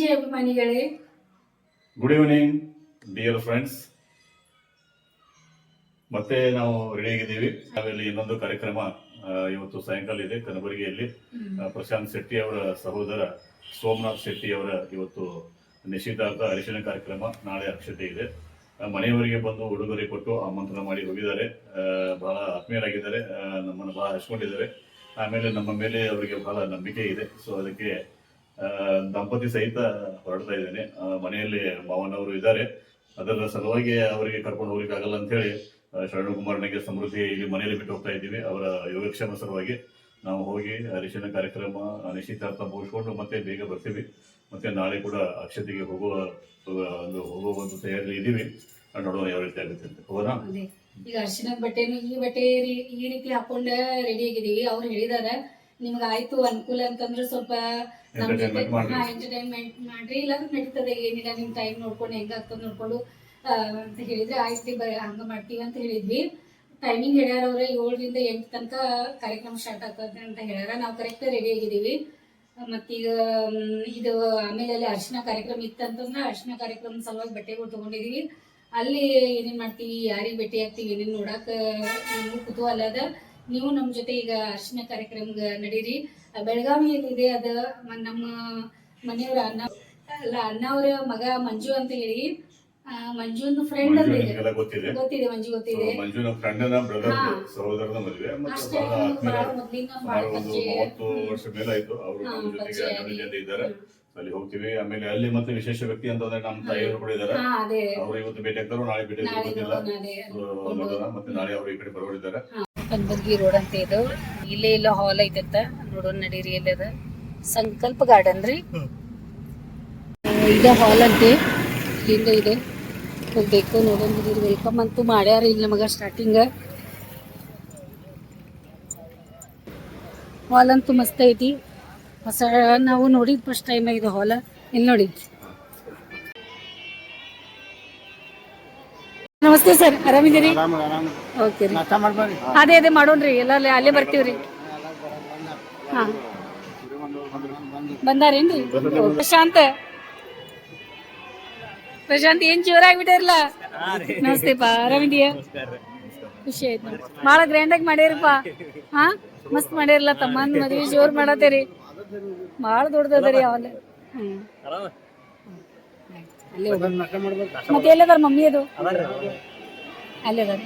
ಸಂಜೆ ಅಭಿಮಾನಿಗಳೇ, good evening dear friends. ಮತ್ತೆ ನಾವು ರೆಡಿ ಆಗಿದ್ದೀವಿ. ನಾವಿಲ್ಲಿ ಇನ್ನೊಂದು ಕಾರ್ಯಕ್ರಮ ಇವತ್ತು ಸಾಯಂಕಾಲ ಇದೆ ಕಲಬುರಗಿಯಲ್ಲಿ. ಪ್ರಶಾಂತ್ ಶೆಟ್ಟಿ ಅವರ ಸಹೋದರ ಸೋಮನಾಥ್ ಶೆಟ್ಟಿ ಅವರ ಇವತ್ತು ನಿಶ್ಚಿತಾರ್ಥ ಅರಿಶಿನ ಕಾರ್ಯಕ್ರಮ, ನಾಳೆ ಅಕ್ಷತೆ ಇದೆ. ಮನೆಯವರಿಗೆ ಬಂದು ಉಡುಗೊರೆ ಕೊಟ್ಟು ಆಮಂತ್ರಣ ಮಾಡಿ ಹೋಗಿದ್ದಾರೆ. ಬಹಳ ಆತ್ಮೀಯರಾಗಿದ್ದಾರೆ, ನಮ್ಮನ್ನು ಬಹಳ ಹಚ್ಕೊಂಡಿದ್ದಾರೆ. ಆಮೇಲೆ ನಮ್ಮ ಮೇಲೆ ಅವರಿಗೆ ಬಹಳ ನಂಬಿಕೆ ಇದೆ. ಸೊ ಅದಕ್ಕೆ ದಂಪತಿ ಸಹಿತ ಹೊರಡ್ತಾ ಇದ್ದೇನೆ. ಮನೆಯಲ್ಲಿ ಮಾವನವರು ಇದ್ದಾರೆ, ಅದರ ಸಲುವಾಗಿ ಅವರಿಗೆ ಕರ್ಕೊಂಡು ಹೋಗ್ಲಿಕ್ಕೆ ಆಗಲ್ಲ ಅಂತ ಹೇಳಿ ಶರಣಕುಮಾರನಿಗೆ ಸಮೃದ್ಧಿ ಇಲ್ಲಿ ಮನೆಯಲ್ಲಿ ಬಿಟ್ಟು ಹೋಗ್ತಾ ಇದ್ದೀವಿ. ಅವರ ಯೋಗಕ್ಷೇಮ ಸಲುವಾಗಿ ನಾವು ಹೋಗಿ ಅರಿಶಿನ ಕಾರ್ಯಕ್ರಮ ನಿಶ್ಚಿತಾರ್ಥ ಮುಗಿಸ್ಕೊಂಡು ಮತ್ತೆ ಬೇಗ ಬರ್ತೀವಿ. ಮತ್ತೆ ನಾಳೆ ಕೂಡ ಅಕ್ಷತೆಗೆ ಹೋಗುವ ಒಂದು ತಯಾರಿ ಇದ್ದೀವಿ. ನೋಡೋಣ ಯಾವ ರೀತಿ ಆಗುತ್ತೆ ಅಂತ. ಹೌದಾ? ಈಗ ಅರಿಶಿನದ ಬಟ್ಟೆನು ಈ ರೀತಿ ಹಾಕೊಂಡ ರೆಡಿ ಆಗಿದೀವಿ. ಅವ್ರು ಹೇಳಿದಾರ ನಿಮ್ಗೆ ಆಯ್ತು ಅನುಕೂಲ ಅಂತಂದ್ರೆ ಸ್ವಲ್ಪ ಎಂಟರ್ಟೈನ್ಮೆಂಟ್ ಮಾಡ್ರಿ, ಇಲ್ಲಾಂದ್ರೆ ನಡೀತದೆ, ಏನಿಲ್ಲ ನಿಮ್ ಟೈಮ್ ನೋಡ್ಕೊಂಡು ಹೆಂಗಾಗ್ತದ ನೋಡ್ಕೊಂಡು ಅಂತ ಹೇಳಿದ್ರೆ ಆಯ್ತು ಹಂಗ ಮಾಡ್ತೀವಿ ಅಂತ ಹೇಳಿದ್ವಿ. ಟೈಮಿಂಗ್ ಹೇಳ್ಯಾರ ಅವ್ರೆ, 7 ರಿಂದ 8 ತನಕ ಕಾರ್ಯಕ್ರಮ ಸ್ಟಾರ್ಟ್ ಆಗ್ತದೆ ಅಂತ ಹೇಳ್ಯಾರ. ನಾವು ಕರೆಕ್ಟ್ ರೆಡಿ ಆಗಿದ್ದೀವಿ. ಮತ್ತೀಗ ಇದು ಆಮೇಲೆ ಅಲ್ಲಿ ಅರಿಶಿನ ಕಾರ್ಯಕ್ರಮ ಇತ್ತಂತಂದ್ರೆ ಅರಿಶಿನ ಕಾರ್ಯಕ್ರಮ ಸಲುವಾಗಿ ಬಟ್ಟೆಗಳು ತಗೊಂಡಿದೀವಿ. ಅಲ್ಲಿ ಏನೇನ್ ಮಾಡ್ತೀವಿ, ಯಾರಿಗೆ ಭೇಟಿ ಆಗ್ತೀವಿ, ಏನೇನ್ ನೋಡಾಕ ನಿಮ್ಗೂ ಕುತೂಹಲ ಅದ. ನೀವು ನಮ್ಮ ಜೊತೆ ಈಗ ಅರಿಶಿನ ಕಾರ್ಯಕ್ರಮಕ್ಕೆ ನಡೀರಿ. ಬೆಳಗಾವಿಯಲ್ಲಿ ಇದೆ ಅದ. ನಮ್ಮ ಮನೆಯವರ ಅಣ್ಣ ಅವರ ಮಗ ಮಂಜು ಅಂತ ಹೇಳಿ, ಮಂಜುನ ಫ್ರೆಂಡ್ ಅಂತ ಗೊತ್ತಿದೆ. ಮಂಜು ಗೊತ್ತಿದೆ. ಮಂಜುನ ಫ್ರೆಂಡ್ನ ಬ್ರದರ್ ಸಹೋದರನ ಮದುವೆ. ವರ್ಷ ಮೇಲೆ ಆಯ್ತು. ಅವರು ನಮ್ಮ ಜೊತೆಗೆ ಜೊತೆ ಇದ್ದಾರೆ. ಅಲ್ಲಿ ಹೋಗ್ತೀವಿ. ಆಮೇಲೆ ಅಲ್ಲಿ ಮತ್ತೆ ವಿಶೇಷ ವ್ಯಕ್ತಿ ಅಂತಂದ್ರೆ ನಮ್ಮ ತಾಯಿಯವರು ಕೂಡ ಇದ್ದಾರೆ. ಅವರು ಇವತ್ತು ಭೇಟಿ ಆಗ್ತಾರೋ ನಾಳೆ ಭೇಟಿ ಗೊತ್ತಿಲ್ಲ. ಮತ್ತೆ ನಾಳೆ ಅವರು ಈ ಕಡೆ ಬರೋಡಿದ್ದಾರೆ. ಕಲಬುರ್ಗಿ ರೋಡ್ ಅಂತ ಇದು. ಇಲ್ಲೇ ಇಲ್ಲ ಹಾಲ್ ಐತಂತ ನೋಡೋಣ ನಡೀರಿ. ಎಲ್ಲದ ಸಂಕಲ್ಪ ಗಾರ್ಡನ್ ರೀ, ಇದ ಹಾಲ್ ಅಂತೆ. ಇಲ್ಲಿಂದ ಇದೆ, ಹೋಗ್ಬೇಕು. ನೋಡೋಣ ವೆಲ್ಕಮ್ ಅಂತೂ ಮಾಡ್ಯಾರ ಇಲ್ಲಿ ನಮಗ. ಸ್ಟಾರ್ಟಿಂಗ್ ಹಾಲ್ ಅಂತೂ ಮಸ್ತ್ ಐತಿ. ಹೊಸ ನಾವು ನೋಡಿದ್ ಫಸ್ಟ್ ಟೈಮ್ ಇದು ಹಾಲ್. ಇಲ್ಲಿ ನೋಡಿ. ನಮಸ್ತೆ ಸರ್, ಆರಾಮಿದ್ದೀರಿ? ಓಕೆ ರೀ, ಅದೇ ಮಾಡೋಣ್ರಿ. ಎಲ್ಲ ಅಲ್ಲೇ ಬರ್ತೀವ್ರಿ. ಹಾ, ಬಂದಾರೇನ್ರಿ? ಪ್ರಶಾಂತ್ ಏನ್ ಜೋರಾಗ್ಬಿಟ್ಟಾರಲ್ಲ. ನಮಸ್ತೆಪ್ಪ, ಆರಾಮಿದೀಯ? ಖುಷಿ ಆಯ್ತು. ಬಾಳ ಗ್ರ್ಯಾಂಡ್ ಆಗಿ ಮಾಡ್ಯಾರಪ್ಪ. ಹಾ, ಮಸ್ತ್ ಮಾಡ್ಯಾರಲ್ಲ. ತಮ್ಮನ್ ಮದ್ವಿ ಜೋರ್ ಮಾಡತ್ತೇರಿ, ಬಾಳ ದೊಡ್ಡದರಿ ಅವಲ್ಲ. ಮತ್ತೆ ಎಲ್ಲದಾರ ಮಮ್ಮಿ? ಅದು ಅಲ್ಲೇದಾರ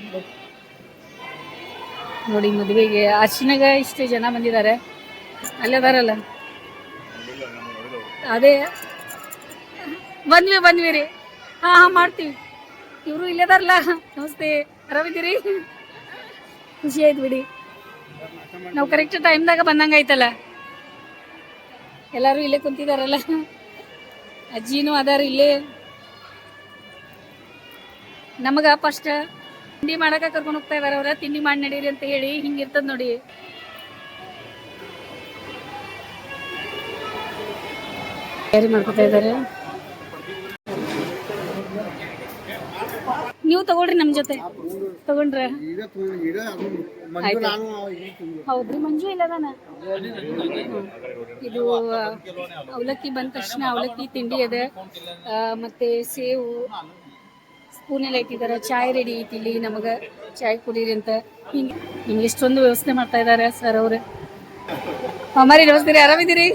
ನೋಡಿ. ಮದ್ವೆಗೆ ಅರ್ಶಿನಾಗ ಇಷ್ಟು ಜನ ಬಂದಿದ್ದಾರೆ. ಅಲ್ಲೇದಾರಲ್ಲ, ಅದೇ ಬಂದ್ವಿ ರೀ. ಹಾ ಮಾಡ್ತೀವಿ. ಇವರು ಇಲ್ಲೇದಾರಲ್ಲ. ನಮಸ್ತೆ, ಆರಾಮಿದ್ದೀರಿ? ಖುಷಿ ಆಯ್ತು ಬಿಡಿ. ನಾವು ಕರೆಕ್ಟ್ ಟೈಮ್ದಾಗ ಬಂದಂಗ ಆಯ್ತಲ್ಲ. ಎಲ್ಲಾರು ಇಲ್ಲೇ ಕುಂತಿದಾರಲ್ಲ. ಅಜ್ಜಿನೂ ಅದಾರ ಇಲ್ಲೇ. ನಮಗ ಫಸ್ಟ್ ತಿಂಡಿ ಮಾಡಕ ಕರ್ಕೊಂಡು ಹೋಗ್ತಾ ಇದಾರ ಅವ್ರ. ತಿಂಡಿ ಮಾಡಿ ನಡೀರಿ ಅಂತ ಹೇಳಿ. ಹಿಂಗಿರ್ತದ ನೋಡಿ. ತಯಾರಿ ಮಾಡ್ಕೊತಾ ಇದಾರೆ. ನೀವು ತಗೊಳ್ರಿ, ನಮ್ ಜೊತೆ ತಗೊಂಡ್ರ. ಹೌದ್ರಿ, ಮಂಜು ಇಲ್ಲದಾನ. ಇದು ಅವಲಕ್ಕಿ ಬಂದ ತಕ್ಷಣ ಅವಲಕ್ಕಿ ತಿಂಡಿ ಅದ. ಮತ್ತೆ ಸೇವು ಸ್ಪೂನ್ ಎಲ್ಲ ಇಟ್ಟಿದಾರ. ಚಾಯ್ ರೆಡಿ ಐತಿ ಇಲ್ಲಿ. ನಮಗ ಚಾಯ್ ಕುಡೀರಿ ಅಂತ ಹಿಂಗೆ ನಿಮ್ಗೆ ಎಷ್ಟೊಂದು ವ್ಯವಸ್ಥೆ ಮಾಡ್ತಾ ಇದಾರೆ ಸರ್ ಅವ್ರು. ಅಮ್ಮಾರಿ ನಮಸ್ತೆ, ಆರಾಮಿದ್ದೀರಿ?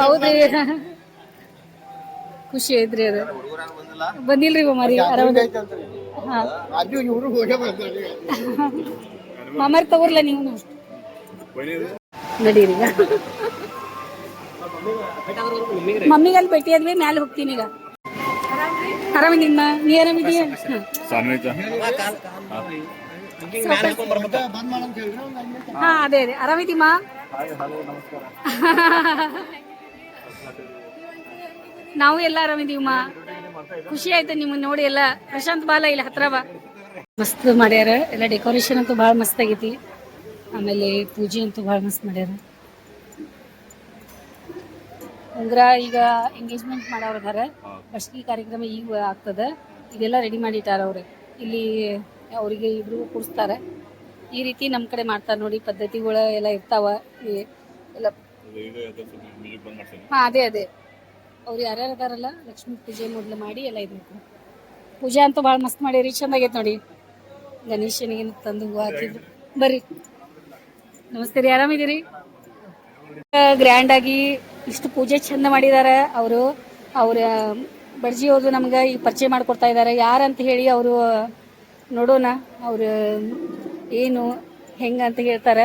ಹೌದ್ರಿ, ಖುಷಿ ಐತ್ರಿ. ಅದು ಬಂದಿಲ್ರಿ ಮಾಮಾರಿ? ಆರಾಮ. ಮಾಮಾರಿ ತಗೋರ್ಲ ನೀವು ನಡೀರಿ. ಮಮ್ಮಿಗೆ ಅಲ್ಲಿ ಭೇಟಿ ಆದ್ವಿ, ಮ್ಯಾಲೆ ಹೋಗ್ತೀನಿ ಈಗ. ಆರಾಮಿದ್ದೀಮ್ಮ, ನೀ ಆರಾಮಿದೀಯ? ಹಾ ಅದೇ ಆರಾಮಿದ್ದೀಮ್ಮ. ನಾವು ಎಲ್ಲ ಆರಾಮಿದೀವಮ್ಮ. ಖುಷಿ ಆಯ್ತು ನಿಮ್ಮನ್ನ ನೋಡಿ. ಎಲ್ಲ ಪ್ರಶಾಂತ್ ಬಾಲ ಇಲ್ಲಿ ಹತ್ರ ಬಾ. ಮಸ್ತ್ ಮಾಡ್ಯಾರ ಎಲ್ಲ. ಡೆಕೋರೇಷನ್ ಅಂತೂ ಭಾಳ ಮಸ್ತ್ ಆಗೈತಿ. ಆಮೇಲೆ ಪೂಜೆ ಅಂತೂ ಭಾಳ ಮಸ್ತ್ ಮಾಡ್ಯಾರ. ಉಂಗ್ರ ಈಗ ಎಂಗೇಜ್ಮೆಂಟ್ ಮಾಡೋರದಾರ. ಫಸ್ಟ್ಗೆ ಕಾರ್ಯಕ್ರಮ ಈಗ ಆಗ್ತದ. ಇದೆಲ್ಲ ರೆಡಿ ಮಾಡಿಟ್ಟಾರ ಅವ್ರೆ. ಇಲ್ಲಿ ಅವರಿಗೆ ಇಬ್ರು ಕೂರಿಸ್ತಾರೆ. ಈ ರೀತಿ ನಮ್ಮ ಕಡೆ ಮಾಡ್ತಾರೆ ನೋಡಿ, ಪದ್ಧತಿಗಳು ಎಲ್ಲ ಇರ್ತಾವ ಎಲ್ಲ. ಮ್ಯೂಸಿಕ್ ಬಂದ್ ಮಾಡ್ತೀನಿ. ಹಾಂ, ಅದೇ ಅವ್ರು ಯಾರ್ಯಾರು ಅದಾರಲ್ಲ ಲಕ್ಷ್ಮೀ ಪೂಜೆ ಮೊದಲು ಮಾಡಿ ಎಲ್ಲ ಇದು ಮಾಡ್ತಾರೆ. ಪೂಜೆ ಅಂತೂ ಭಾಳ ಮಸ್ತ್ ಮಾಡಿರಿ, ಚಂದಾಗೈತೆ ನೋಡಿ. ಗಣೇಶನಿಗೆ ತಂದು ಹೂವು ಹಾಕಿದ್ರು. ಬರ್ರಿ, ನಮಸ್ತೆ ರೀ, ಆರಾಮಿದ್ದೀರಿ? ಗ್ರ್ಯಾಂಡ್ ಆಗಿ ಇಷ್ಟು ಪೂಜೆ ಚಂದ ಮಾಡಿದಾರೆ ಅವರು. ಅವ್ರ ಬಡ್ಜಿ ಅವರು ನಮ್ಗೆ ಈಗ ಪರಿಚಯ ಮಾಡಿಕೊಡ್ತಾ ಇದ್ದಾರೆ, ಯಾರಂತ ಹೇಳಿ ಅವರು ನೋಡೋಣ. ಅವರು ಏನು ಹೆಂಗೆ ಅಂತ ಹೇಳ್ತಾರೆ,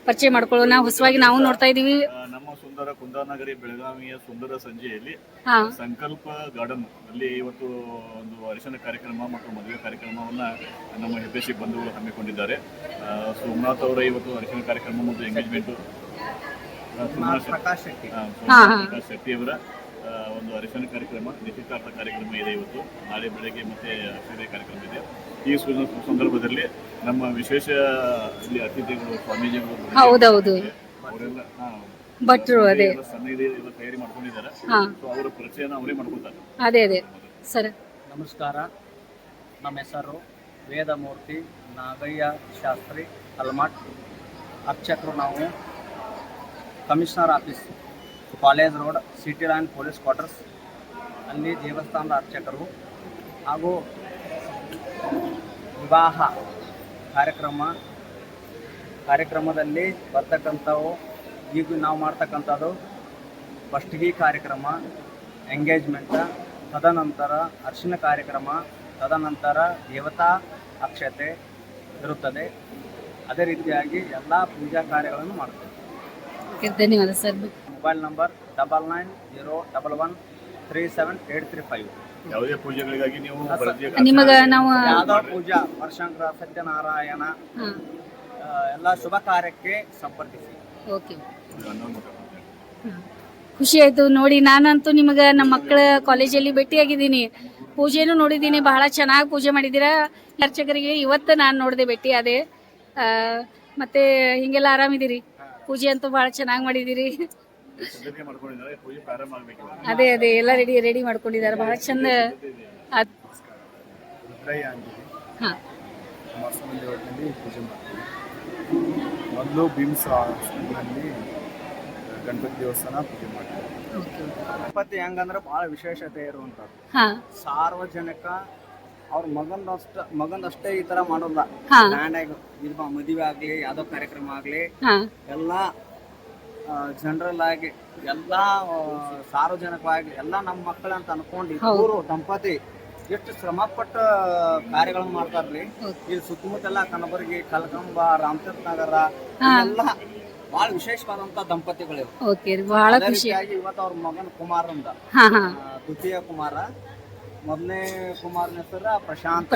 ಪರಿಚಯ ಮಾಡ್ಕೊಳ್ಳೋಣ. ಹೊಸವಾಗಿ ನಾವು ನೋಡ್ತಾ ಇದೀವಿ. ನಮ್ಮ ಸುಂದರ ಕುಂದಾನಗರಿ ಬೆಳಗಾವಿಯ ಸುಂದರ ಸಂಜೆಯಲ್ಲಿ ಹಾ, ಸಂಕಲ್ಪ ಗಾರ್ಡನ್ ಅಲ್ಲಿ ಇವತ್ತು ಒಂದು ಅರಿಶಿನ ಕಾರ್ಯಕ್ರಮ ಮತ್ತು ಮದುವೆ ಕಾರ್ಯಕ್ರಮವನ್ನ ನಮ್ಮ ಹಿತೈಷಿ ಬಂಧುಗಳು ಹಮ್ಮಿಕೊಂಡಿದ್ದಾರೆ. ಸೋಮನಾಥ್ ಅವರ ಇವತ್ತು ಅರಿಶಿನ ಕಾರ್ಯಕ್ರಮ ಮತ್ತು ಎಂಗೇಜ್ಮೆಂಟ್, ಪ್ರಕಾಶ್ ಶೆಟ್ಟಿ ಅವರ ಒಂದು ಅರಿಶಿನ ಕಾರ್ಯಕ್ರಮ, ನಿಶ್ಚಿತಾರ್ಥ ಕಾರ್ಯಕ್ರಮ ಇದೆ ಇವತ್ತು. ನಾಳೆ ಬೆಳಗ್ಗೆ ಮತ್ತೆ ಅಕ್ಷತೆ ಕಾರ್ಯಕ್ರಮ ಇದೆ. ಈ ಸಂದರ್ಭದಲ್ಲಿ ನಮ್ಮ ವಿಶೇಷ ಇಲ್ಲಿ ಅತಿಥಿಗಳು, ಸ್ವಾಮೀಜಿಗಳು ಹೌದೌದು, ಅವರೆಲ್ಲ ಭಟ್ರು ಅದೇ ಸನ್ನಿಧಿ ಎಲ್ಲ ತಯಾರಿ ಮಾಡ್ಕೊಂಡಿದ್ದಾರೆ. ಅವರ ಪರಿಚಯನ ಅವರೇ ಮಾಡ್ಕೊತಾರೆ. ಅದೇ ಸರ್. ನಮಸ್ಕಾರ, ನಮ್ಮ ಹೆಸರು ವೇದಮೂರ್ತಿ ನಾಗಯ್ಯ ಶಾಸ್ತ್ರಿ ಹಲ್ಮಟ್. ಅರ್ಚಕರು ನಾವು commissioner office, college road, city line police quarters, ಅಲ್ಲಿ ದೇವಸ್ಥಾನದ ಅರ್ಚಕರು. ಹಾಗೂ ವಿವಾಹ ಕಾರ್ಯಕ್ರಮದಲ್ಲಿ ಬರ್ತಕ್ಕಂಥವು ಈಗ ನಾವು ಮಾಡ್ತಕ್ಕಂಥದ್ದು ಫಸ್ಟ್ಗಿ ಕಾರ್ಯಕ್ರಮ, ಎಂಗೇಜ್ಮೆಂಟ್, ತದನಂತರ ಅರ್ಶಿನ ಕಾರ್ಯಕ್ರಮ, ತದನಂತರ ದೇವತಾ ಅಕ್ಷತೆ ಇರುತ್ತದೆ. ಅದೇ ರೀತಿಯಾಗಿ ಎಲ್ಲ ಪೂಜಾ ಕಾರ್ಯಗಳನ್ನು ಮಾಡ್ತೇವೆ. ಧನ್ಯವಾದ ಸರ್. Mobile number 9901113785. ಯಾವುದೇ ಪೂಜೆಗಳಿಗಾಗಿ ನೀವು ನಿಮಗ ನಾವು ಯಾವ್ದೋ ಪೂಜಾ, ವರ್ಷಾಂಕರ, ಸತ್ಯನಾರಾಯಣ, ಎಲ್ಲ ಶುಭ ಕಾರ್ಯಕ್ಕೆ ಸಂಪರ್ಕಿಸಿ. ಓಕೆ, ಖುಷಿ ಆಯ್ತು ನೋಡಿ. ನಾನಂತೂ ನಿಮಗೆ ನಮ್ಮ ಮಕ್ಕಳ ಕಾಲೇಜಲ್ಲಿ ಭೇಟಿಯಾಗಿದ್ದೀನಿ, ಪೂಜೆನೂ ನೋಡಿದ್ದೀನಿ. ಬಹಳ ಚೆನ್ನಾಗಿ ಪೂಜೆ ಮಾಡಿದ್ದೀರಾ. ಅರ್ಚಕರಿಗೆ ಇವತ್ತು ನಾನು ನೋಡಿದೆ, ಭೇಟಿ ಅದೇ. ಮತ್ತೆ ಹಿಂಗೆಲ್ಲ ಆರಾಮಿದ್ದೀರಿ? ಪೂಜೆ ಅಂತೂ ಬಹಳ ಚೆನ್ನಾಗಿ ಮಾಡಿದ್ದೀರಿ. ಅದೇ ಎಲ್ಲ ರೆಡಿ ಮಾಡ್ಕೊಂಡಿದ್ದಾರೆ, ಬಹಳ ಚಂದ. ಹಾಂ, ಪೂಜೆ ಮಾಡ್ತೀವಿ. ಮೊದಲು ಭೀಮ್ಸ್ ನಲ್ಲಿ ಗಣಪತಿ ದೇವಸ್ಥಾನ ಪೂಜೆ ಮಾಡ್ತೀವಿ. ಗಣಪತಿ ಹೆಂಗಂದ್ರೆ ಬಹಳ ವಿಶೇಷತೆ ಇರುವಂತದ್ದು. ಸಾರ್ವಜನಿಕ ಅವ್ರ ಮಗಂದಷ್ಟೇ ಈ ತರ ಮಾಡೋಲ್ಲ. ಗ್ರ್ಯಾಂಡ್ ಆಗಿ ಮದುವೆ ಆಗ್ಲಿ, ಯಾವ್ದೋ ಕಾರ್ಯಕ್ರಮ ಆಗ್ಲಿ, ಎಲ್ಲಾ ಜನರಲ್ ಆಗಿ, ಎಲ್ಲಾ ಸಾರ್ವಜನಿಕವಾಗಿ, ಎಲ್ಲಾ ನಮ್ಮ ಮಕ್ಕಳಂತ ಅನ್ಕೊಂಡು ಇಬ್ಬರು ದಂಪತಿ ಎಷ್ಟು ಶ್ರಮಪಟ್ಟ ಕಾರ್ಯಗಳನ್ನ ಮಾಡ್ತಾರ್ರಿ. ಇಲ್ಲಿ ಸುತ್ತಮುತ್ತಲ ಕನಬರಗಿ, ಕಲ್ಕಂಬ, ರಾಮತೀರ್ಥ ನಗರ ಎಲ್ಲ ಬಹಳ ವಿಶೇಷವಾದಂತ ದಂಪತಿಗಳು. ಇವತ್ತು ಅವ್ರ ಮಗನ ಕುಮಾರಂದ ದ್ವಿತೀಯ ಕುಮಾರ, ಮೊದಲನೇ ಕುಮಾರನ ಹೆಸರು ಪ್ರಶಾಂತ್,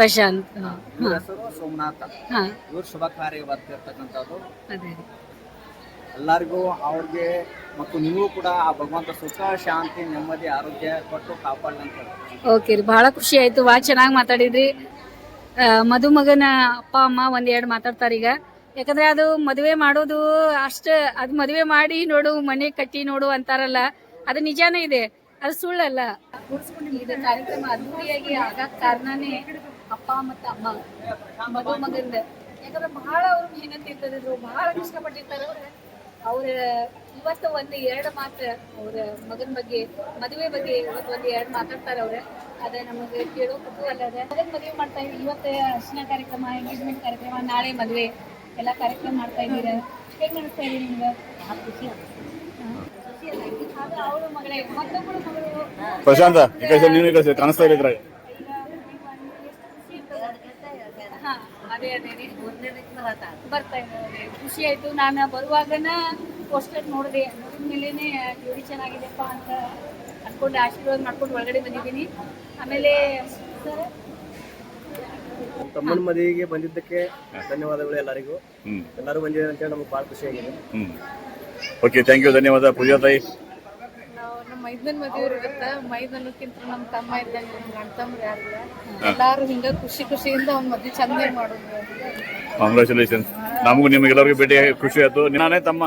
ಇವ್ರ ಹೆಸರು ಸೋಮನಾಥ. ಇವ್ರ ಶುಭ ಕಾರ್ಯ ಬರ್ತಿರ್ತಕ್ಕಂಥದ್ದು. ಎಲ್ಲರಿಗೂ ಅವ್ರಿಗೆ ಮತ್ತು ನೀವು ಕೂಡ ಆ ಭಗವಂತ ಸುಖ, ಶಾಂತಿ, ನೆಮ್ಮದಿ, ಆರೋಗ್ಯ ಕೊಟ್ಟು ಕಾಪಾಡಲಿ ಅಂತ. ಓಕೆ ರೀ, ಬಹಳ ಖುಷಿ ಆಯ್ತು. ಭಾಳ ಚೆನ್ನಾಗಿ ಮಾತಾಡಿದ್ರಿ. ಮದುಮಗನ ಅಪ್ಪ ಅಮ್ಮ ಒಂದೆರಡು ಮಾತಾಡ್ತಾರೆ ಈಗ. ಯಾಕಂದ್ರೆ ಅದು ಮದುವೆ ಮಾಡೋದು ಅಷ್ಟು, ಅದು ಮದುವೆ ಮಾಡಿ ನೋಡು, ಮನೆ ಕಟ್ಟಿ ನೋಡು ಅಂತಾರಲ್ಲ, ಅದು ನಿಜಾನೇ ಇದೆ, ಅದು ಸುಳ್ಳಲ್ಲ. ಇದು ಕಾರ್ಯಕ್ರಮ ಅದ್ದೂರಿಯಾಗಿ ಆಗಕ್ಕೆ ಕಾರಣನೇ ಅಪ್ಪ ಮತ್ತು ಅಮ್ಮ, ಮದುಮಗಂದ. ಯಾಕಂದ್ರೆ ಬಹಳ ಅವ್ರ ಮೆಹನತ್ ಇರ್ತದಿದ್ರು, ಬಹಳ ಕಷ್ಟಪಟ್ಟಿರ್ತಾರೆ ಅವ್ರ ಇವತ್ತು ಒಂದು ಎರಡು ಮಾತು ಅವ್ರ ಮಗನ ಬಗ್ಗೆ, ಮದುವೆ ಬಗ್ಗೆ ಇವತ್ತು ಒಂದು ಎರಡು ಮಾತಾಡ್ತಾರೆ ಅವ್ರೆ. ಅದೇ ನಮಗೆ ಕೇಳೋ ಕುತೂಹಲ ಅದ. ಮಗನ ಮದುವೆ ಮಾಡ್ತಾ ಇದ್ದೀವಿ, ಇವತ್ತು ಅರ್ಶಿನ ಕಾರ್ಯಕ್ರಮ, ಎಂಗೇಜ್ಮೆಂಟ್ ಕಾರ್ಯಕ್ರಮ, ನಾಳೆ ಮದುವೆ ಎಲ್ಲ ಕಾರ್ಯಕ್ರಮ ಮಾಡ್ತಾ ಇದ್ದೀರಾ. ಹೇಗೆ ನಡೆಸ್ತಾ ಇದ್ದೀರಿ ನಿಮ್ಗೆ? ಖುಷಿ ಅದು ಅವಳ ಮಗಳೇ, ಮತ್ತೊಬ್ಬಳು ಮಗಳು ಪ್ರಶಾಂತ ಕಾಣಿಸ್ತಾ ಇದ್ರೆ. ಹಾ, ಅದೇ ಬರ್ತಾ ಇದ್ದಾರೆ. ಖುಷಿ ಆಯ್ತು. ನಾನು ಬರುವಾಗನ ಪೋಸ್ಟರ್ ನೋಡಿದೆ, ನೋಡಿದ್ಮೇಲೆ ಜೋಡಿ ಚೆನ್ನಾಗಿದೆಪ್ಪ ಅಂತ ಅನ್ಕೊಂಡು ಆಶೀರ್ವಾದ ಮಾಡ್ಕೊಂಡು ಒಳಗಡೆ ಬಂದಿದ್ದೀನಿ. ಆಮೇಲೆ ಸರ್, ತಮ್ಮನ ಮದುವೆಗೆ ಬಂದಿದ್ದಕ್ಕೆ ಧನ್ಯವಾದಗಳು ಎಲ್ಲರಿಗೂ. ಎಲ್ಲರೂ ಬಂದಿದ್ದಾರೆ ಅಂತೇಳಿ ನಮ್ಗೆ ಭಾಳ ಖುಷಿ ಆಗಿದೆ. ಓಕೆ, ಥ್ಯಾಂಕ್ ಯು, ಧನ್ಯವಾದ ಪೂಜಾ ತಾಯಿ. ನಮ್ಮ ಮೈದನ ಮದುವೆ ಇರುತ್ತೆ, ಮೈದನಕ್ಕಿಂತ ನಮ್ಮ ತಮ್ಮ ಇದ್ದಂಗೆ, ನಮ್ಮ ಗಂಡ ತಮ್ಮ ಯಾರಿಲ್ಲ. ಎಲ್ಲಾರು ಹಿಂಗ ಖುಷಿಯಿಂದ ಅವ್ನ ಮದುವೆ ಚಂದ ಮಾಡೋದು. ಕಾಂಗ್ರ್ಯಾಚುಲೇಷನ್ಸ್. ನಮಗೂ ನಿಮಗೆಲ್ಲರಿಗೂ ಭೇಟಿ ಖುಷಿ ಆಯ್ತು. ನಾನೇ ತಮ್ಮ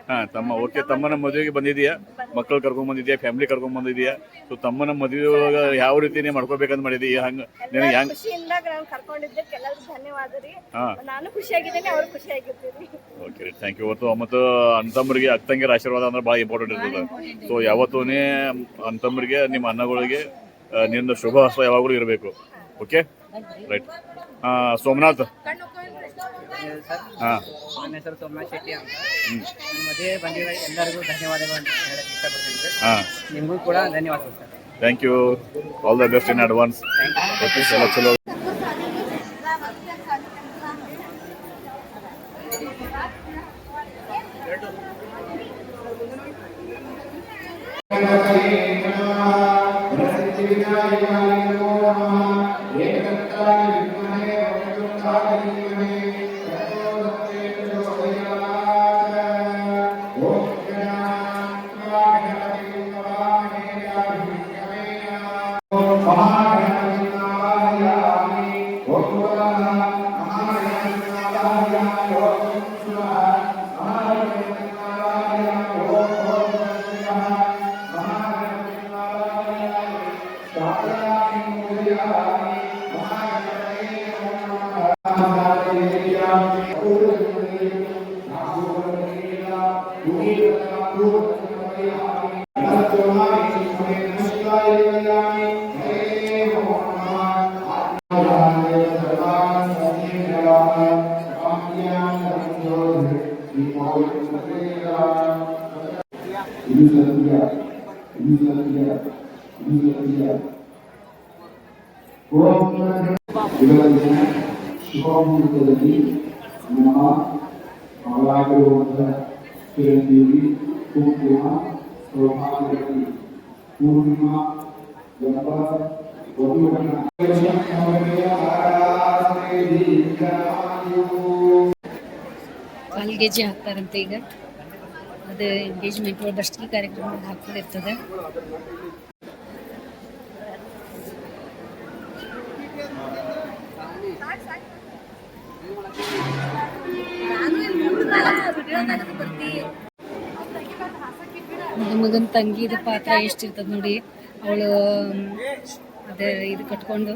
ಹಾ ತಮ್ಮ. ಓಕೆ, ತಮ್ಮನ ಮದುವೆಗೆ ಬಂದಿದ್ಯಾ? ಮಕ್ಕಳು ಕರ್ಕೊಂಡ್ ಬಂದಿದ್ಯಾ? ಫ್ಯಾಮಿಲಿ ಕರ್ಕೊಂಡ್ ಬಂದಿದ್ಯಾ? ಸೊ ತಮ್ಮನ ಮದುವೆ ಯಾವ ರೀತಿ ನೀ ಮಾಡ್ಕೋಬೇಕಂತ ಮಾಡಿದೀಯ? ನಿನಗೆ ಹೆಂಗ್ ಖುಷಿಯಿಂದ ನಾವು ಕರ್ಕೊಂಡಿದ್ದಕ್ಕೆ ಎಲ್ಲರಿಗೂ ಧನ್ಯವಾದ ರೀ. ಹಾ ನಾನು ಖುಷಿಯಾಗಿದ್ದೇನೆ, ಅವ್ರು ಖುಷಿಯಾಗಿರ್ತೀನಿ. Okay, thank you. ಮತ್ತು ಅಣ್ಣತಮ್ಮರಿಗೆ ಅಕ್ಕಂಗಿರ ಆಶೀರ್ವಾದ ಅಂದ್ರೆ ಭಾಳ ಇಂಪಾರ್ಟೆಂಟ್ ಇರ್ತದೆ. ಸೊ ಯಾವತ್ತೂನೇ ಅಣ್ಣತಮ್ಮರಿಗೆ, ನಿಮ್ಮ ಅಣ್ಣಗಳಿಗೆ ನಿನ್ನ ಶುಭ ಹಸ್ತ ಯಾವಾಗಲೂ ಇರಬೇಕು. Okay, right. ಸೋಮನಾಥ್. ಸರ್, ಹಾ ನನ್ನ ಹೆಸರು ಸೋಮನಾಥ್ ಶೆಟ್ಟಿ ಅಂತ. ನನ್ನ ಮದುವೆ ಬಂದಿರೋ ಎಲ್ಲರಿಗೂ ಧನ್ಯವಾದಗಳು ಅಂತ ಹೇಳಕ್ಕೆ ಇಷ್ಟಪಡ್ತೀನಿ. ಹಾ ನಿಮಗೂ ಕೂಡ ಧನ್ಯವಾದಗಳು sir. Thank you. All the best in advance. Okay, ಚಲೋ ಚಲೋ. ಶುಭಮುಹೂರ್ತದಲ್ಲಿ ನಮ್ಮ ಮಗಳಾಗಿರುವಂತಹ ಚಿರಂಜೀವಿ, ಕುಂಕುಮ, ಸೌಭಾಗ್ಯವತಿ, ಪೂರ್ಣಿಮಾ ಎಂಬ ಕಾಲ್ಗೆಜ್ಜೆ ಹಾಕ್ತಾರಂತೆ ಈಗ. ಅದು ಎಂಗೇಜ್ಮೆಂಟ್ ದರ್ಶನ ಕಾರ್ಯಕ್ರಮ ಹಾಕ್ತಿರ್ತದೆ. ಮಗನ ತಂಗಿದ ಪಾತ್ರ ಎಷ್ಟಿರ್ತದ ನೋಡಿ. ಅವಳು ಅದೇ ಇದು ಕಟ್ಕೊಂಡು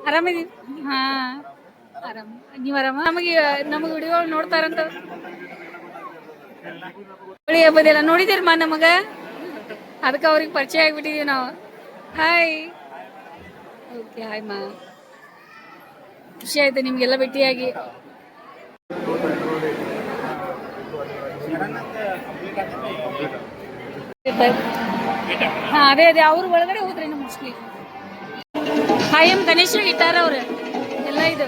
ಆರಾಮಿದೀವಿ. ಹಾ ಆರಾಮ. ನೀವ್ ಆರಾಮ? ನಮಗೆ ವಿಡಿಯೋ ನೋಡ್ತಾರಂತ ಹೋಳಿ ಹಬ್ಬದೆಲ್ಲ ನೋಡಿದಿರಮ್ಮ ನಮಗ. ಅದಕ್ಕೆ ಅವ್ರಿಗೆ ಪರಿಚಯ ಆಗ್ಬಿಟ್ಟಿದೀವಿ ನಾವು. ಹಾಯ್. ಓಕೆ, ಹಾಯ್ ಮಾ. ಖುಷಿ ಆಯ್ತು ನಿಮ್ಗೆಲ್ಲ ಭೇಟಿಯಾಗಿ. ಹಾ ಅದೇ ಅವ್ರು ಒಳಗಡೆ ಹೋದ್ರಿ ಮೋಸ್ಟ್ಲಿ. ಹಾಯ್ ಗಣೇಶ ಇಟ್ಟಾರ ಅವ್ರು ಎಲ್ಲ. ಇದು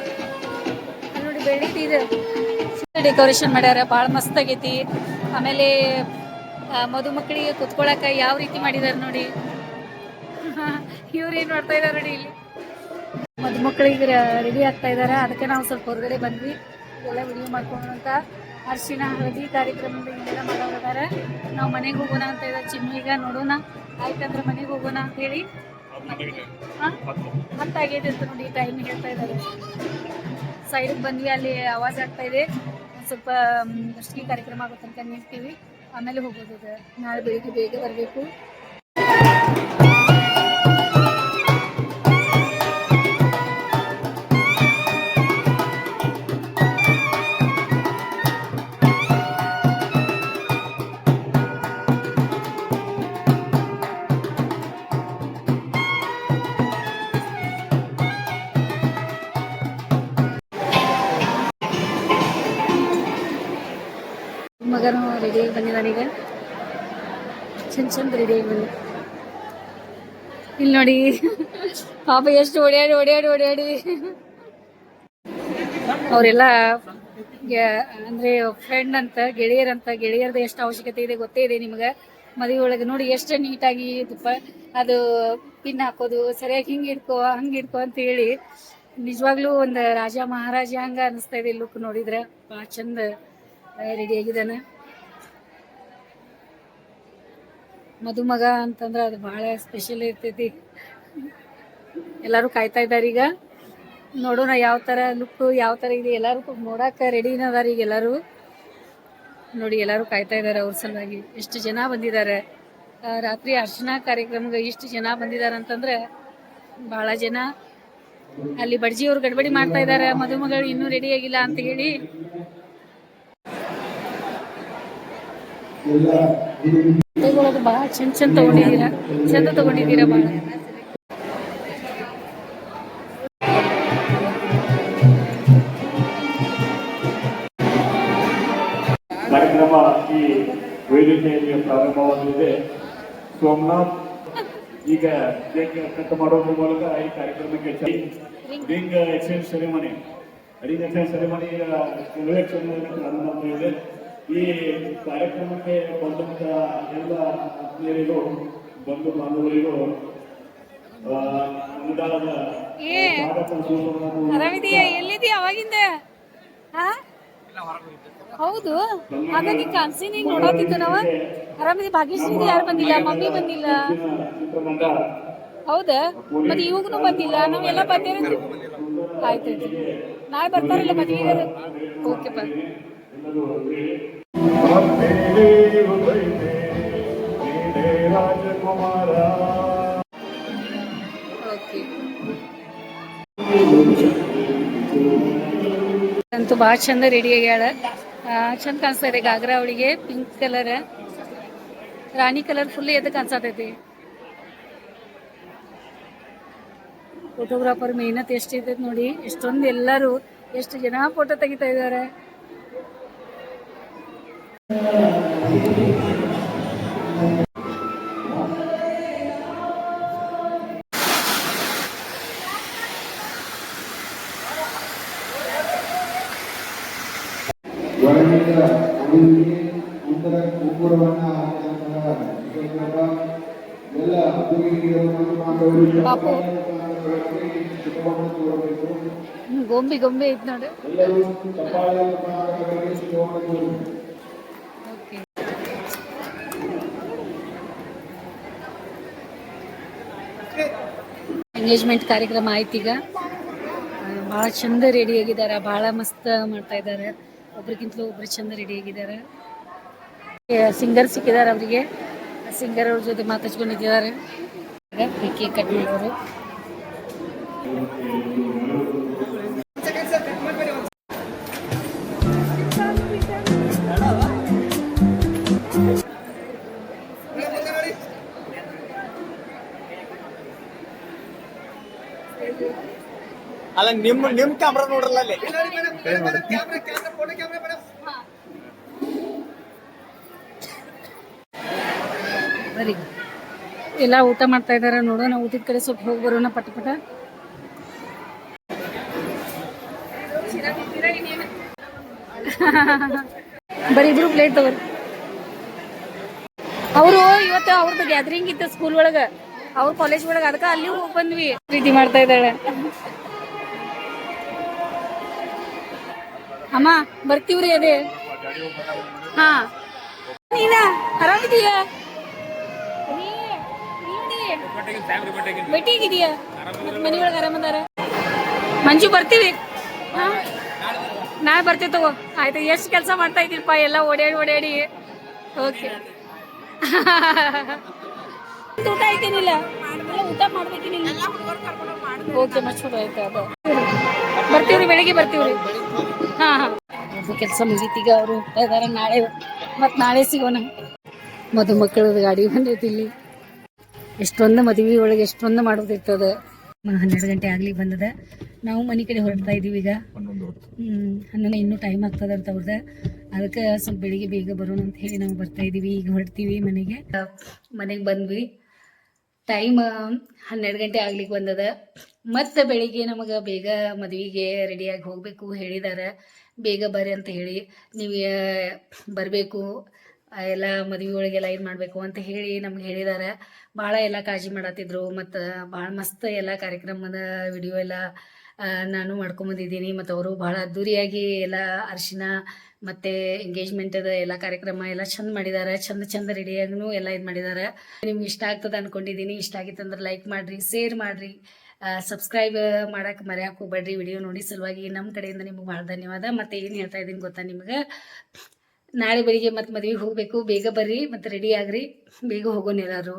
ನೋಡಿ ಬೆಳ್ಳಿದು ಇದು ಡೆಕೋರೇಷನ್ ಮಾಡ್ಯಾರ, ಭಾಳ ಮಸ್ತ್ ಆಗೈತಿ. ಆಮೇಲೆ ಮದುಮಕ್ಕಳಿಗೆ ಕುತ್ಕೊಳಕ ಯಾವ ರೀತಿ ಮಾಡಿದಾರೆ ನೋಡಿ. ಇವ್ರು ಏನ್ ಮಾಡ್ತಾ ಇದಾರೆ ನೋಡಿ ಇಲ್ಲಿ. ಮದುಮಕ್ಕಳಿಗೆ ರೆಡಿ ಆಗ್ತಾ ಇದಾರೆ. ಅದಕ್ಕೆ ನಾವು ಸ್ವಲ್ಪ ಹೊರಗಡೆ ಬಂದ್ವಿ ಎಲ್ಲ ವಿಡಿಯೋ ಮಾಡ್ಕೊಂಡಂತ. ಅರಿಶಿನ ಹಳದಿ ಕಾರ್ಯಕ್ರಮದ ಹಿಂಗೆಲ್ಲ ಮಾಡೋದಾರೆ. ನಾವು ಮನೆಗೆ ಹೋಗೋಣ ಅಂತ ಇದ್ದಾರೆ ಚಿನ್ನು. ಈಗ ನೋಡೋಣ, ಆಯ್ತಂದ್ರೆ ಮನೆಗೆ ಹೋಗೋಣ ಅಂತ ಹೇಳಿ. ಹತ್ತಾಗೈತೆ ಅಂತ ನೋಡಿ ಟೈಮ್ ಹೇಳ್ತಾ ಇದ್ದಾರೆ. ಸೈಡ್ಗೆ ಬಂದ್ವಿ, ಅಲ್ಲಿ ಆವಾಜ್ ಆಗ್ತಾ ಇದೆ. ಸ್ವಲ್ಪ ದರ್ಶನ ಕಾರ್ಯಕ್ರಮ ಆಗೋ ತನಕ ನಿಲ್ತೀವಿ, ಆಮೇಲೆ ಹೋಗೋದು. ನಾಳೆ ಬೆಳಿಗ್ಗೆ ಬೇಗ ಬರಬೇಕು. ಮಗನು ರೆಡಿಯಾಗಿ ಬಂದಿದ್ದಾನೆ ಈಗ. ಚಂದ ರೆಡಿಯಾಗಿ ಬಂದ. ಇಲ್ಲಿ ನೋಡಿ ಪಾಪ ಎಷ್ಟು ಓಡ್ಯಾಡಿ ಅವರೆಲ್ಲ ಅಂದರೆ ಫ್ರೆಂಡ್ ಅಂತ ಗೆಳೆಯರದ್ದು ಎಷ್ಟು ಅವಶ್ಯಕತೆ ಇದೆ ಗೊತ್ತೇ ಇದೆ ನಿಮ್ಗೆ. ಮದುವೆ ಒಳಗೆ ನೋಡಿ ಎಷ್ಟು ನೀಟಾಗಿ ಅದು ಪಿನ್ ಹಾಕೋದು ಸರಿಯಾಗಿ ಹಿಂಗೆ ಇಡ್ಕೋ ಅಂತ ಹೇಳಿ ನಿಜವಾಗ್ಲೂ ಒಂದು ರಾಜ ಮಹಾರಾಜ ಹಂಗೆ ಅನಿಸ್ತಾ ಇದೆ ಲುಕ್ ನೋಡಿದ್ರೆ. ಭಾಳ ಚಂದ ರೆಡಿ ಆಗಿದ್ದಾನೆ. ಮದುಮಗ ಅಂತಂದ್ರೆ ಅದು ಭಾಳ ಸ್ಪೆಷಲ್ ಇರ್ತೈತಿ. ಎಲ್ಲರೂ ಕಾಯ್ತಾ ಇದ್ದಾರೆ ಈಗ. ನೋಡೋಣ ಯಾವ ಥರ ಲುಕ್ಕು ಯಾವ ಥರ ಇದೆ. ಎಲ್ಲರೂ ನೋಡಕ್ಕೆ ರೆಡಿನ ಅದಾರ ಈಗ ಎಲ್ಲರೂ. ನೋಡಿ ಎಲ್ಲರೂ ಕಾಯ್ತಾ ಇದ್ದಾರೆ ಅವ್ರ ಸಲುವಾಗಿ. ಎಷ್ಟು ಜನ ಬಂದಿದ್ದಾರೆ ರಾತ್ರಿ ಅರ್ಚನಾ ಕಾರ್ಯಕ್ರಮಕ್ಕೆ. ಇಷ್ಟು ಜನ ಬಂದಿದ್ದಾರೆ ಅಂತಂದ್ರೆ ಭಾಳ ಜನ. ಅಲ್ಲಿ ಬಡ್ಜಿಯವ್ರು ಗಡ್ಬಡಿ ಮಾಡ್ತಾ ಇದ್ದಾರೆ, ಮದುಮಗಳು ಇನ್ನೂ ರೆಡಿ ಆಗಿಲ್ಲ ಅಂತ ಹೇಳಿ. ಭಾಳ ಚಂದ ತಗೊಂಡಿದ್ದೀರಾ ಭಾಳ. ಕಾರ್ಯಕ್ರಮ ಈ ವೇದಿಕೆಯಲ್ಲಿ ಪ್ರಾರಂಭವಾಗಲಿದೆ. ಸೋಮನಾಥ್ ಈಗ ಕೇಕ್ ಕಟ್ ಮಾಡೋದ್ರ ಮೂಲಕ ಈ ಕಾರ್ಯಕ್ರಮಕ್ಕೆ ರಿಂಗ್ ಎಕ್ಸ್ಚೇಂಜ್ ಸೆರೆಮನಿ ಪ್ರಾರಂಭ ಇದೆ. ಈ ಕಾರ್ಯಕ್ರಮಕ್ಕೆ ಬಂದಂತ ಎಲ್ಲ ಆತ್ಮೀಯರಿಗೂ ಬಂಧು ಬಾಂಧವರಿಗೂ ಅನುದಾನದ ಆರಾಮಿದೀಯಾ? ಎಲ್ಲಿದೀಯ ಅವಾಗಿಂದ? ಹೌದು, ಹಾಗಾಗಿ ಕಾಣಿಸಿ ನೀನು ನೋಡತ್ತಿದ್ದು ನಾವು. ಆರಾಮಿದಿ? ಭಾಗ್ಯಶ್ರೀ ಯಾರು ಬಂದಿಲ್ಲ, ಮಮ್ಮಿ ಬಂದಿಲ್ಲ. ಹೌದಾ? ಮತ್ತೆ ಇವಾಗೂ ಬಂದಿಲ್ಲ. ನಾವೆಲ್ಲ ಬಂದಿರೋದು. ಆಯ್ತು, ನಾಳೆ ಬರ್ತಾರಲ್ಲ ಮದುವೆಗೆ. ಓಕೆ ಬಾ. ಓಕೆ, ಅಂತೂ ಭಾಳ ಚಂದ ರೆಡಿ ಆಗ್ಯಾಳ. ಚಂದ ಕಾಣಿಸ್ತಾ ಇದೆ. ಗಾಗ್ರಾ ಅವಳಿಗೆ ಪಿಂಕ್ ಕಲರ್, ರಾಣಿ ಕಲರ್ ಫುಲ್ ಎದಕ್ಕೆ ಅನ್ಸತೈತಿ. ಫೋಟೋಗ್ರಾಫರ್ ಮೆಹನತ್ ಎಷ್ಟಿರ್ತೈತಿ ನೋಡಿ. ಎಷ್ಟೊಂದು ಎಲ್ಲರೂ ಎಷ್ಟು ಜನ ಫೋಟೋ ತೆಗಿತಾ ಇದ್ದಾರೆ. ವರನಿಂದ ಅವರಿಗೆ ನಂತರ ಗೋಪುರವನ್ನು ಎಲ್ಲ ಗೊಂಬೆ ಐತ್ ನೋಡು. ಎಂಗೇಜ್ಮೆಂಟ್ ಕಾರ್ಯಕ್ರಮ ಆಯ್ತೀಗ. ಭಾಳ ಚಂದ ರೆಡಿ ಆಗಿದ್ದಾರೆ. ಭಾಳ ಮಸ್ತ್ ಮಾಡ್ತಾ ಇದ್ದಾರೆ. ಒಬ್ರಿಗಿಂತಲೂ ಒಬ್ರು ಚಂದ ರೆಡಿ ಆಗಿದ್ದಾರೆ. ಸಿಂಗರ್ ಸಿಕ್ಕಿದ್ದಾರೆ ಅವರಿಗೆ. ಸಿಂಗರ್ ಅವ್ರ ಜೊತೆ ಮಾತಾಡ್ಸ್ಕೊಂಡಿದ್ದಾರೆ. ಕೇಕ್ ಕಟ್ ಮಾಡೋರು. ಅಲ್ಲ ನಿಮ್ ಕ್ಯಾಮ್ರಾ ನೋಡ್ರಲ್ಲ ಅಲ್ಲಿ. ಬರೀ ಎಲ್ಲ ಊಟ ಮಾಡ್ತಾ ಇದಾರೆ. ನೋಡೋಣ, ಊಟದ ಕಡೆ ಸ್ವಲ್ಪ ಹೋಗಿ ಬರೋಣ ಪಟ. ಬರೀ ಇಬ್ರು ಪ್ಲೇಟ್ ತಗೋರಿ. ಅವರು ಇವತ್ತು ಅವ್ರದ್ದು ಗ್ಯಾದರಿಂಗ್ ಇತ್ತು ಸ್ಕೂಲ್ ಒಳಗ, ಅವ್ರ ಕಾಲೇಜ್ ಒಳಗ. ಅದಕ್ಕೆ ಅಲ್ಲಿ ಹೋಗಿ ಬಂದ್ವಿ. ಪ್ರೀತಿ ಮಾಡ್ತಾ ಇದ್ದಾಳೆ. ಅಮ್ಮ ಬರ್ತೀವ್ರಿ ಅದೇ. ಹಾ, ನೀನ ಆರಾಮಿದೀಯ? ಭೇಟಿಯಾಗಿದೀಯ? ಮನೆಯೊಳಗೆ ಆರಾಮದಾರ? ಮಂಜು ಬರ್ತೀವಿ. ಹಾ, ನಾಳೆ ಬರ್ತೀವಿ ತಗೋ. ಆಯ್ತು. ಎಷ್ಟು ಕೆಲಸ ಮಾಡ್ತಾ ಇದ್ದೀರಪ್ಪ ಎಲ್ಲ ಓಡಾಡಿ. ಓಕೆ. ಊಟ ಐತೇನಿಲ್ಲ? ಊಟ ಮಾಡ್ಬೇಕೇನಿಲ್ಲ? ಓಕೆ, ಮಚ್ಚೂರು ಆಯ್ತು. ಅದು ಬರ್ತೀವ್ರಿ, ಬೆಳಿಗ್ಗೆ ಬರ್ತೀವ್ರಿ. ಹಾ, ಕೆಲಸ ಮುಗೀತೀಗ. ಅವರು ಹೋಗ್ತಾ ಇದಾರೆ. ನಾಳೆ ಸಿಗೋಣ. ಮದುಮಕ್ಕಳದ ಗಾಡಿ ಬಂದೈತಿ ಇಲ್ಲಿ. ಎಷ್ಟೊಂದು ಮದುವೆ ಒಳಗೆ ಎಷ್ಟೊಂದು ಮಾಡೋದಿರ್ತದೆ. 12 ಗಂಟೆ ಆಗ್ಲಿಕ್ಕೆ ಬಂದದ. ನಾವು ಮನೆ ಕಡೆ ಹೊರಡ್ತಾ ಇದೀವಿ ಈಗ. 11 ಇನ್ನೂ ಟೈಮ್ ಆಗ್ತದೆ ಅಂತ ಅವ್ರದ್ದು. ಅದಕ್ಕೆ ಸ್ವಲ್ಪ ಬೆಳಿಗ್ಗೆ ಬೇಗ ಬರೋಣ ಅಂತ ಹೇಳಿ ನಾವು ಬರ್ತಾ ಇದೀವಿ. ಈಗ ಹೊರಡ್ತೀವಿ ಮನೆಗೆ ಬಂದ್ವಿ. ಟೈಮ್ 12 ಗಂಟೆ ಆಗ್ಲಿಕ್ಕೆ ಬಂದದ. ಮತ್ತು ಬೆಳಿಗ್ಗೆ ನಮಗೆ ಬೇಗ ಮದುವೆಗೆ ರೆಡಿಯಾಗಿ ಹೋಗಬೇಕು ಹೇಳಿದ್ದಾರೆ. ಬೇಗ ಬರ್ರಿ ಅಂತ ಹೇಳಿ ನೀವು ಬರಬೇಕು, ಎಲ್ಲ ಮದುವೆ ಒಳಗೆಲ್ಲ ಇದು ಮಾಡಬೇಕು ಅಂತ ಹೇಳಿ ನಮ್ಗೆ ಹೇಳಿದ್ದಾರೆ. ಭಾಳ ಎಲ್ಲ ಕಾಳಜಿ ಮಾಡತ್ತಿದ್ರು ಮತ್ತು ಭಾಳ ಮಸ್ತ್ ಎಲ್ಲ ಕಾರ್ಯಕ್ರಮದ ವಿಡಿಯೋ ಎಲ್ಲ ನಾನು ಮಾಡ್ಕೊಂಬಂದಿದ್ದೀನಿ. ಮತ್ತು ಅವರು ಭಾಳ ಅದ್ದೂರಿಯಾಗಿ ಎಲ್ಲ ಅರಿಶಿನ ಮತ್ತು ಎಂಗೇಜ್ಮೆಂಟದ ಎಲ್ಲ ಕಾರ್ಯಕ್ರಮ ಎಲ್ಲ ಚಂದ ಮಾಡಿದ್ದಾರೆ. ಚಂದ ರೆಡಿಯಾಗೂ ಎಲ್ಲ ಇದು ಮಾಡಿದ್ದಾರೆ. ನಿಮ್ಗೆ ಇಷ್ಟ ಆಗ್ತದೆ ಅಂದ್ಕೊಂಡಿದ್ದೀನಿ. ಇಷ್ಟ ಆಗಿತ್ತಂದ್ರೆ ಲೈಕ್ ಮಾಡಿರಿ, ಶೇರ್ ಮಾಡಿರಿ, ಸಬ್ಸ್ಕ್ರೈಬ್ ಮಾಡೋಕೆ ಮರೆಯೋಕೆ ಹೋಗ್ಬೇಡ್ರಿ. ವಿಡಿಯೋ ನೋಡಿ ಸಲುವಾಗಿ ನಮ್ಮ ಕಡೆಯಿಂದ ನಿಮ್ಗೆ ಭಾಳ ಧನ್ಯವಾದ. ಮತ್ತು ಏನು ಹೇಳ್ತಾ ಇದ್ದೀನಿ ಗೊತ್ತಾ ನಿಮ್ಗೆ, ನಾಳೆ ಬೆಳಿಗ್ಗೆ ಮತ್ತೆ ಮದುವೆಗೆ ಹೋಗಬೇಕು. ಬೇಗ ಬರ್ರಿ ಮತ್ತು ರೆಡಿ ಆಗ್ರಿ, ಬೇಗ ಹೋಗೋಣ ಎಲ್ಲರೂ.